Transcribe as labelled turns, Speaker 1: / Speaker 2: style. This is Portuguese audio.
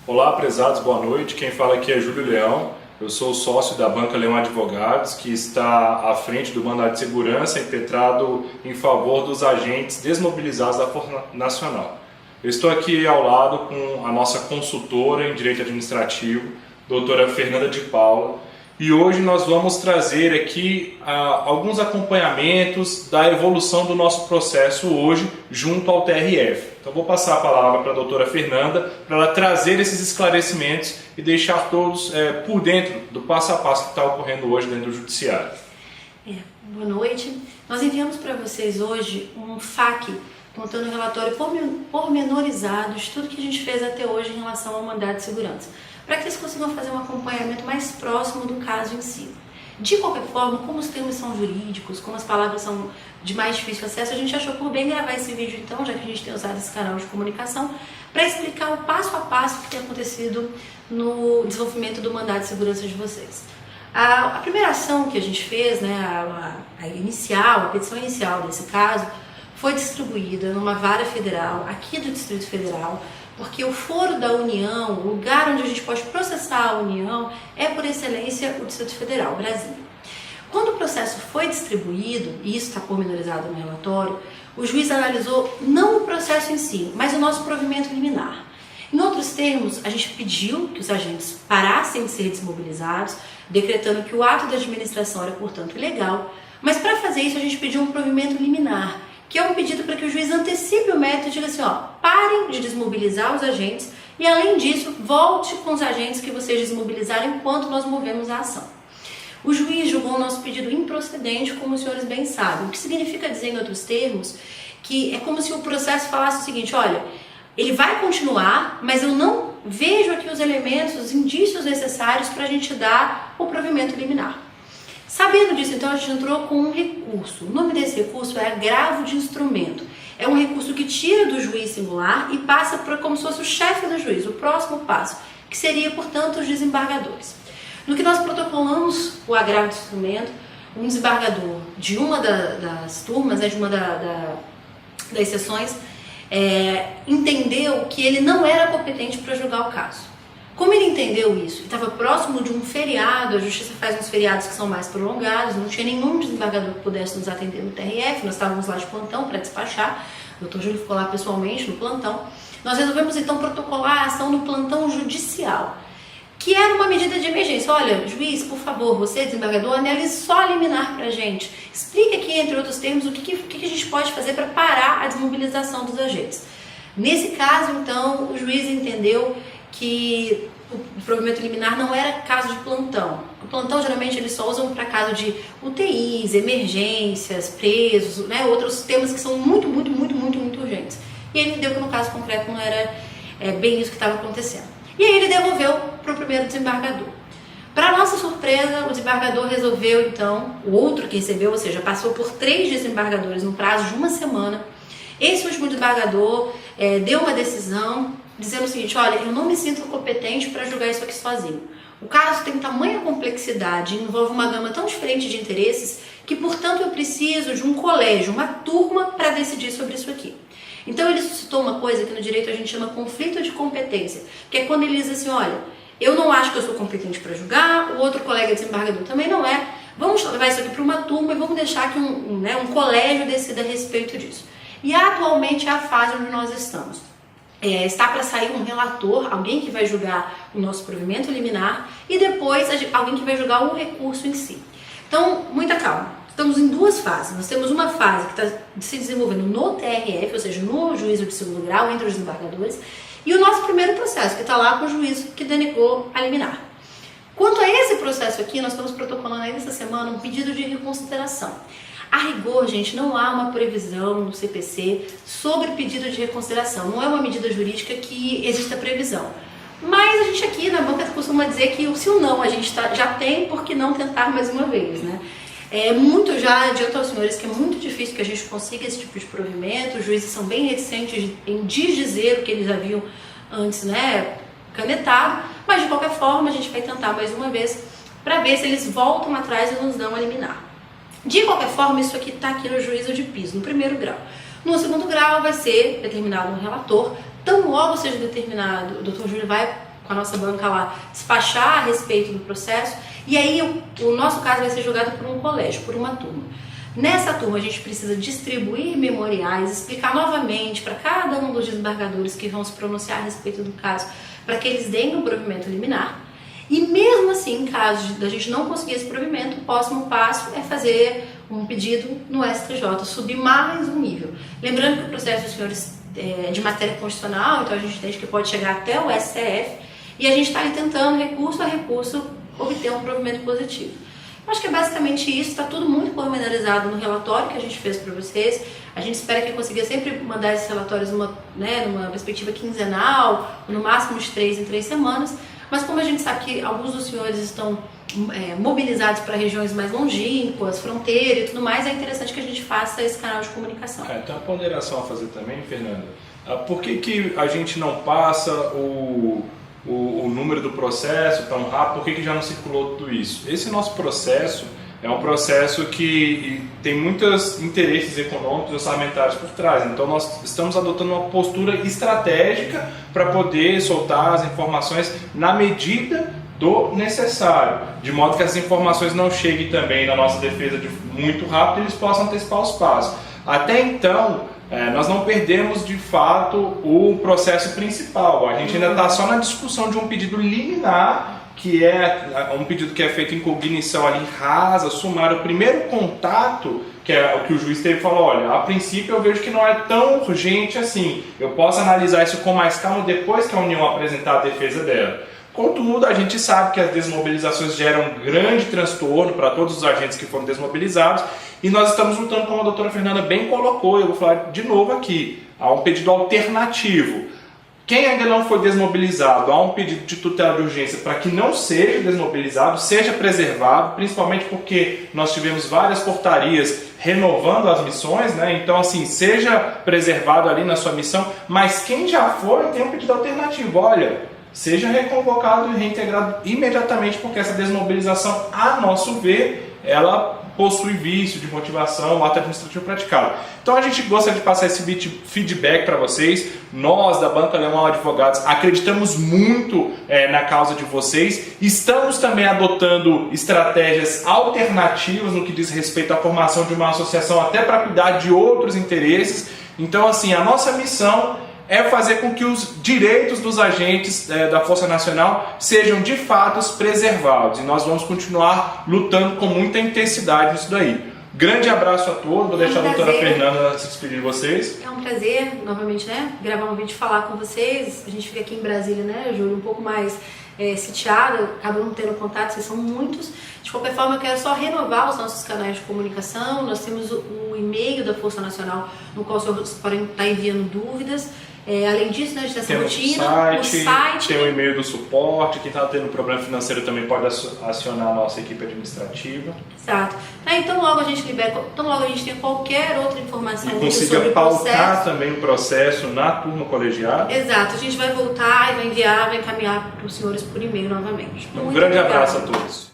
Speaker 1: Olá, prezados, boa noite. Quem fala aqui é Júlio Leão. Eu sou sócio da Banca Leão Advogados, que está à frente do mandado de segurança impetrado em favor dos agentes desmobilizados da Força Nacional. Eu estou aqui ao lado com a nossa consultora em Direito Administrativo, doutora Fernanda de Paula, e hoje nós vamos trazer aqui alguns acompanhamentos da evolução do nosso processo hoje junto ao TRF. Então vou passar a palavra para a doutora Fernanda para ela trazer esses esclarecimentos e deixar todos por dentro do passo a passo que está ocorrendo hoje dentro do Judiciário.
Speaker 2: Boa noite. Nós enviamos para vocês hoje um FAQ contando um relatório pormenorizado de tudo que a gente fez até hoje em relação ao mandado de segurança, para que vocês consigam fazer um acompanhamento mais próximo do caso em si. De qualquer forma, como os termos são jurídicos, como as palavras são de mais difícil acesso, a gente achou por bem gravar esse vídeo então, já que a gente tem usado esse canal de comunicação, para explicar o passo a passo que tem acontecido no desenvolvimento do mandado de segurança de vocês. A primeira ação que a gente fez, a petição inicial desse caso, foi distribuída numa vara federal, aqui do Distrito Federal, porque o foro da União, o lugar onde a gente pode processar a União, é por excelência o Distrito Federal, Brasília. Quando o processo foi distribuído, e isso está pormenorizado no relatório, o juiz analisou não o processo em si, mas o nosso provimento liminar. Em outros termos, a gente pediu que os agentes parassem de ser desmobilizados, decretando que o ato da administração era, portanto, ilegal, mas para fazer isso a gente pediu um provimento liminar, que é um pedido para que o juiz antecipe o mérito e diga assim, parem de desmobilizar os agentes e, além disso, volte com os agentes que vocês desmobilizaram enquanto nós movemos a ação. O juiz julgou o nosso pedido improcedente, como os senhores bem sabem, o que significa dizer, em outros termos, que é como se o processo falasse o seguinte, olha, ele vai continuar, mas eu não vejo aqui os elementos, os indícios necessários para a gente dar o provimento liminar. Sabendo disso, então, a gente entrou com um recurso. O nome desse recurso é agravo de instrumento. É um recurso que tira do juiz singular e passa para como se fosse o chefe do juiz, o próximo passo, que seria, portanto, os desembargadores. No que nós protocolamos o agravo de instrumento, um desembargador de uma das turmas, de uma das sessões, entendeu que ele não era competente para julgar o caso. Como ele entendeu isso, estava próximo de um feriado, a Justiça faz uns feriados que são mais prolongados, não tinha nenhum desembargador que pudesse nos atender no TRF, nós estávamos lá de plantão para despachar, o Dr. Júlio ficou lá pessoalmente no plantão. Nós resolvemos então protocolar a ação no plantão judicial, que era uma medida de emergência. Olha, juiz, por favor, você, desembargador, analise só a liminar para a gente. Explique aqui, entre outros termos, o que a gente pode fazer para parar a desmobilização dos agentes. Nesse caso, então, o juiz entendeu que o provimento liminar não era caso de plantão. O plantão, geralmente, eles só usam para caso de UTIs, emergências, presos, outros temas que são muito urgentes. E ele entendeu que no caso concreto não era bem isso que estava acontecendo. E aí ele devolveu para o primeiro desembargador. Para nossa surpresa, o desembargador resolveu, então, o outro que recebeu, ou seja, passou por 3 desembargadores no prazo de uma semana. Esse último desembargador deu uma decisão dizendo o seguinte, olha, eu não me sinto competente para julgar isso aqui sozinho. O caso tem tamanha complexidade, envolve uma gama tão diferente de interesses, que, portanto, eu preciso de um colégio, uma turma para decidir sobre isso aqui. Então ele suscitou uma coisa que no direito a gente chama conflito de competência, que é quando ele diz assim, olha, eu não acho que eu sou competente para julgar, o outro colega desembargador também não é, vamos levar isso aqui para uma turma e vamos deixar que um colégio decida a respeito disso. E atualmente é a fase onde nós estamos. Está para sair um relator, alguém que vai julgar o nosso provimento liminar e depois alguém que vai julgar o recurso em si. Então, muita calma. Estamos em 2 fases. Nós temos uma fase que está se desenvolvendo no TRF, ou seja, no juízo de segundo grau, entre os desembargadores, e o nosso primeiro processo, que está lá com o juízo que denegou a liminar. Quanto a esse processo aqui, nós estamos protocolando aí nessa semana um pedido de reconsideração. A rigor, gente, não há uma previsão no CPC sobre pedido de reconsideração. Não é uma medida jurídica que exista previsão. Mas a gente aqui na banca costuma dizer que se o não a gente já tem, por que não tentar mais uma vez, né? Já adianto aos senhores que é muito difícil que a gente consiga esse tipo de provimento. Os juízes são bem reticentes em desdizer o que eles haviam antes, canetado. Mas de qualquer forma a gente vai tentar mais uma vez para ver se eles voltam atrás e nos dão a liminar. De qualquer forma, isso aqui está aqui no juízo de piso, no primeiro grau. No segundo grau vai ser determinado um relator, tão logo seja determinado, o Dr. Júlio vai com a nossa banca lá, despachar a respeito do processo. E aí o nosso caso vai ser julgado por um colégio, por uma turma. Nessa turma a gente precisa distribuir memoriais, explicar novamente para cada um dos desembargadores que vão se pronunciar a respeito do caso, para que eles deem um provimento liminar. E mesmo assim, em caso da gente não conseguir esse provimento, o próximo passo é fazer um pedido no STJ, subir mais um nível. Lembrando que o processo dos senhores é de matéria constitucional, então a gente entende que pode chegar até o STF, e a gente está ali tentando, recurso a recurso, obter um provimento positivo. Eu acho que é basicamente isso, está tudo muito pormenorizado no relatório que a gente fez para vocês. A gente espera que consiga sempre mandar esses relatórios numa perspectiva quinzenal, no máximo de 3 em 3 semanas. Mas como a gente sabe que alguns dos senhores estão mobilizados para regiões mais longínquas, fronteira e tudo mais, é interessante que a gente faça esse canal de comunicação.
Speaker 1: Tem uma ponderação a fazer também, Fernanda. Por que a gente não passa o número do processo tão rápido? Por que já não circulou tudo isso? Esse nosso processo é um processo que tem muitos interesses econômicos e orçamentários por trás. Então nós estamos adotando uma postura estratégica para poder soltar as informações na medida do necessário, de modo que essas informações não cheguem também na nossa defesa muito rápido e eles possam antecipar os passos. Até então, nós não perdemos de fato o processo principal. A gente ainda está só na discussão de um pedido liminar, que é um pedido que é feito em cognição ali rasa, sumária. O primeiro contato, que é o que o juiz teve, falou: olha, a princípio eu vejo que não é tão urgente assim, eu posso analisar isso com mais calma depois que a União apresentar a defesa dela. Contudo, a gente sabe que as desmobilizações geram um grande transtorno para todos os agentes que foram desmobilizados, e nós estamos lutando, como a doutora Fernanda bem colocou, eu vou falar de novo aqui, há um pedido alternativo. Quem ainda não foi desmobilizado, há um pedido de tutela de urgência para que não seja desmobilizado, seja preservado, principalmente porque nós tivemos várias portarias renovando as missões, né? Então, assim, seja preservado ali na sua missão, mas quem já foi tem um pedido alternativo. Olha, seja reconvocado e reintegrado imediatamente, porque essa desmobilização, a nosso ver, ela possui vício de motivação, o ato administrativo praticado. Então a gente gostaria de passar esse feedback para vocês. Nós da Banca Leão Advogados acreditamos muito na causa de vocês. Estamos também adotando estratégias alternativas no que diz respeito à formação de uma associação, até para cuidar de outros interesses. Então, assim, a nossa missão é fazer com que os direitos dos agentes da Força Nacional sejam de fato preservados. E nós vamos continuar lutando com muita intensidade nisso daí. Grande abraço a todos. Vou deixar a doutora Fernanda se despedir de vocês.
Speaker 2: É um prazer, novamente, gravar um vídeo e falar com vocês. A gente fica aqui em Brasília, Júlio, um pouco mais sitiada, acaba não tendo contato, vocês são muitos. De qualquer forma, eu quero só renovar os nossos canais de comunicação. Nós temos o e-mail da Força Nacional, no qual vocês podem estar enviando dúvidas. Além disso, a gente tem essa rotina, o site,
Speaker 1: tem o e-mail do suporte. Quem está tendo problema financeiro também pode acionar a nossa equipe administrativa.
Speaker 2: Exato. Então logo a gente libera, então logo a gente tem qualquer outra informação
Speaker 1: e consiga pautar também o processo na turma colegiada.
Speaker 2: Exato, a gente vai voltar e vai enviar, vai encaminhar para os senhores por e-mail novamente.
Speaker 1: Um grande abraço a todos.